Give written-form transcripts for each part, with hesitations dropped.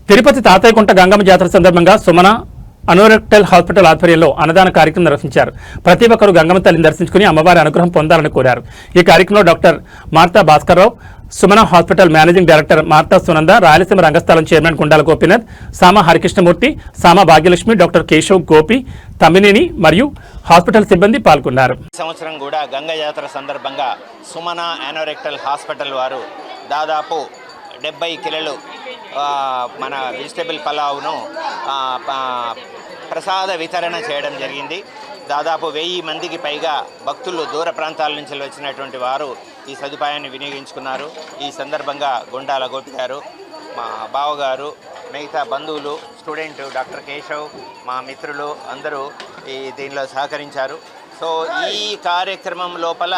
తిరుపతి తాతయ్యకుంట గంగమ్మ జాతర సందర్భంగా Sumana anorectal hospital ఆధ్వర్యంలో అన్నదాన కార్యక్రమం నిర్వహించారు. ప్రతి ఒక్కరూ గంగమ్మ తల్లిని దర్శించుకుని అమ్మవారి అనుగ్రహం పొందాలని కోరారు. ఈ కార్యక్రమంలో doctor Martha Bhaskarrao, Sumana hospital managing director Martha Sunanda, Rayalaseema Rangasthalam chairman Gundala Gopinath, Sama Harikrishnamurthy, Sama Bhagyalakshmi, doctor Keshav Gopi, Tammineni మరియు హాస్పిటల్ సిబ్బంది పాల్గొన్నారు. సంవత్సరం కూడా గంగ జాతర సందర్భంగా సుమన అనోరెక్టల్ హాస్పిటల్ వారు దాదాపు 70 కిలోలు మన వెజిటబుల్ పలావును ప్రసాద వితరణ చేయడం జరిగింది. దాదాపు 1000 మందికి పైగా భక్తులు దూర ప్రాంతాల నుంచి వచ్చినటువంటి వారు ఈ సదుపాయాన్ని వినియోగించుకున్నారు. ఈ సందర్భంగా గుండాల గోపి గారు, మా బావగారు, మిగతా బంధువులు, స్టూడెంట్ డాక్టర్ కేశవ్, మా మిత్రులు అందరూ దీనిలో సహకరించారు. సో ఈ కార్యక్రమం లోపల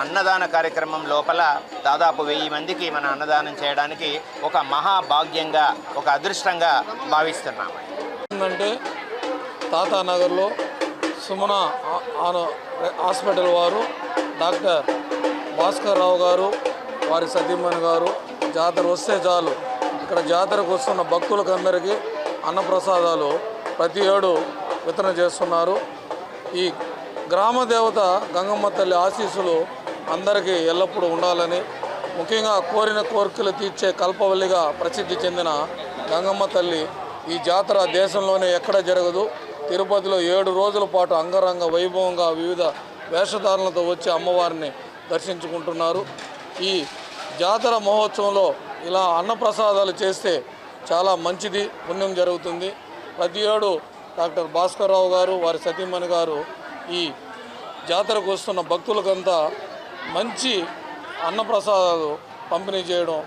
అన్నదాన కార్యక్రమం లోపల దాదాపు 1000 మందికి మన అన్నదానం చేయడానికి ఒక మహాభాగ్యంగా, ఒక అదృష్టంగా భావిస్తున్నాం. ఏంటంటే తాతానగర్లో సుమన హాస్పిటల్ వారు డాక్టర్ భాస్కర్ రావు గారు, వారి సతీమణి గారు జాతర వస్తే చాలు ఇక్కడ జాతరకు వస్తున్న భక్తులకు అందరికీ అన్నప్రసాదాలు ప్రతి ఏడు వితరణ చేస్తున్నారు. ఈ గ్రామ దేవత గంగమ్మ తల్లి ఆశీస్సులు అందరికీ ఎల్లప్పుడూ ఉండాలని, ముఖ్యంగా కోరిన కోరికలు తీర్చే కల్పవల్లిగా ప్రసిద్ధి చెందిన గంగమ్మ తల్లి ఈ జాతర దేశంలోనే ఎక్కడ జరగదు. తిరుపతిలో 7 రోజుల పాటు అంగరంగ వైభవంగా వివిధ వేషధారణలతో వచ్చి అమ్మవారిని దర్శించుకుంటున్నారు. ఈ జాతర మహోత్సవంలో ఇలా అన్నప్రసాదాలు చేస్తే చాలా మంచిది, పుణ్యం జరుగుతుంది. ప్రతి ఏడు డాక్టర్ భాస్కర్ రావు గారు, వారి సతీమణి గారు ఈ జాతరకు వస్తున్న భక్తులకంతా మంచి అన్నప్రసాదాలు పంపిణీ చేయడం